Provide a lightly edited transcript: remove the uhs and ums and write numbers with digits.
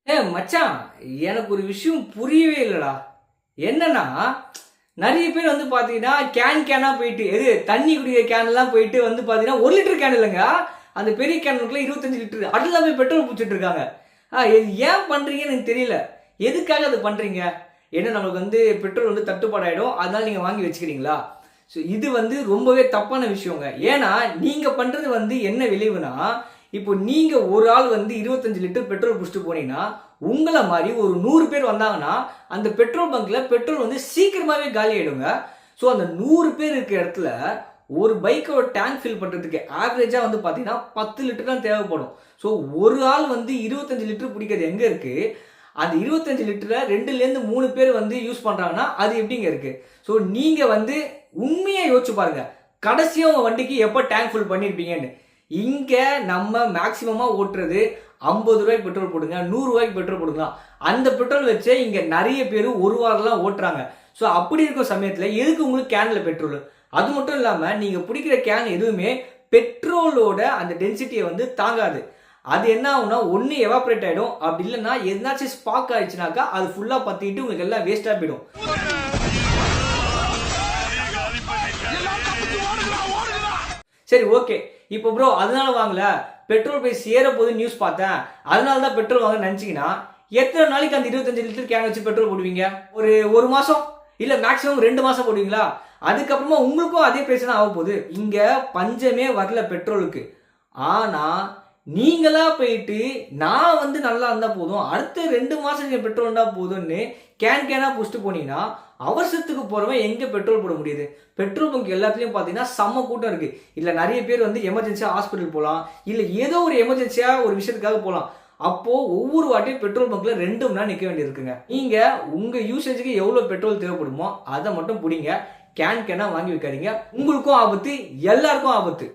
மச்சான், எனக்கு ஒரு விஷயம் புரியவே இல்லடா. என்னன்னா, நெறைய பேர் வந்து பார்த்தீங்கன்னா, கேனா போயிட்டு தண்ணி குடிக்கிற கேன்லாம் போயிட்டு வந்து பார்த்தீங்கன்னா, 1 லிட்டர் கேன் இல்லங்க. அந்த பெரிய கேன் இருக்குல்ல 25 லிட்டர். அதுல போய் பெட்ரோல் புடிச்சிட்டு இருக்காங்க. இது ஏன் பண்றீங்கன்னு எனக்கு தெரியல. எதுக்காக அது பண்றீங்க? ஏன்னா நமக்கு வந்து பெட்ரோல் வந்து தட்டுப்பாடாயிடும். அதனால நீங்க வாங்கி வச்சுக்கிறீங்களா? இது வந்து ரொம்பவே தப்பான விஷயங்க. ஏன்னா, நீங்க பண்றது வந்து என்ன விளைவுனா, இப்போ நீங்க ஒரு ஆள் வந்து 25 லிட்டர் பெட்ரோல் புடிச்சிட்டு போனீங்கன்னா, உங்கள மாரி ஒரு 100 பேர் வந்தாங்கன்னா, அந்த பெட்ரோல் பங்க்ல பெட்ரோல் வந்து சீக்கிரமாவே காலி ஆயிடுங்க. அந்த 100 பேர் இருக்கிற இடத்துல, ஒரு பைக்கோட டேங்க் ஃபில் பண்றதுக்கு ஆவரேஜா வந்து பார்த்தீங்கன்னா, 10 லிட்டர் தான் தேவைப்படும். ஒரு ஆள் வந்து 25 லிட்டர் பிடிக்கிறது எங்க இருக்கு? அந்த 25 லிட்டர 2லேருந்து 3 பேர் வந்து யூஸ் பண்றாங்கன்னா, அது எப்படிங்க இருக்கு? நீங்க வந்து உண்மையா யோசிச்சு பாருங்க. கடைசியா உங்க வண்டிக்கு எப்ப டேங்க் ஃபுல் பண்ணியிருப்பீங்கன்னு. இங்க நம்ம மேக்ஸிமமா ஓட்டுறது ரூ. 50 பெட்ரோல் போடுங்க, ரூ. 100 பெட்ரோல் போடுங்க. அந்த பெட்ரோல் வச்சே இங்க நெறைய பேரு ஒரு வாரம்லாம் ஓட்டுறாங்க. அப்படி இருக்கும் சமயத்துல எதுக்கு உங்களுக்கு கேன்ல பெட்ரோல்? அது மட்டும் இல்லாம நீங்க பிடிக்கிற கேன் எதுவுமே பெட்ரோலோட அந்த டென்சிட்டிய வந்து தாங்காது. அது என்ன ஆகும்னா, ஒண்ணு எவாப்பரேட் ஆயிடும். அப்படி இல்லன்னா எதனாச்சும் ஸ்பார்க் ஆயிடுச்சுனாக்கா, அது ஃபுல்லா பத்திட்டு உங்களுக்கு எல்லாம் வேஸ்ட்டா போயிடும். சரி, ஓகே. இப்போ ப்ரோ அதனால வாங்கல. பெட்ரோல் பிரைஸ் ஏறப்போகுதுன்னு நியூஸ் பார்த்தேன். அதனால தான் பெட்ரோல் வாங்க நினைச்சீங்கன்னா, எத்தனை நாளைக்கு அந்த 25 லிட்டர் கேன் வச்சு பெட்ரோல் போடுவீங்க? ஒரு மாசம்? இல்ல மேக்ஸிமம் 2 மாசம் போடுவீங்களா? அதுக்கப்புறமா உங்களுக்கும் அதே பிரைஸ் தான் ஆகப்போகுது. இங்க பஞ்சமே வரல பெட்ரோலுக்கு. ஆனா, நீங்களா போயிட்டு நான் வந்து நல்லா இருந்தா போதும். அடுத்த 2 மாசம் நீங்க பெட்ரோல் இருந்தா போதும்னு கேனா புடிச்சிட்டு போனீங்கன்னா, அவசரத்துக்கு போறவன் எங்க பெட்ரோல் போட முடியுது? பெட்ரோல் பங்க் எல்லாத்துலயும் பாத்தீங்கன்னா செம்ம கூட்டம் இருக்கு. இல்ல நெறைய பேர் வந்து எமர்ஜென்சியா ஹாஸ்பிடல் போலாம். இல்ல ஏதோ ஒரு எமர்ஜென்சியா ஒரு விஷயத்துக்காக போலாம். அப்போ ஒவ்வொரு வாட்டியும் பெட்ரோல் பங்க்ல 2 மணி நேரம் நிக்க வேண்டியது இருக்குங்க. நீங்க உங்க யூசேஜ்க்கு எவ்வளவு பெட்ரோல் தேவைப்படுமோ அத மட்டும் புடிங்க. கேனா வாங்கி வைக்காதீங்க. உங்களுக்கும் ஆபத்து, எல்லாருக்கும் ஆபத்து.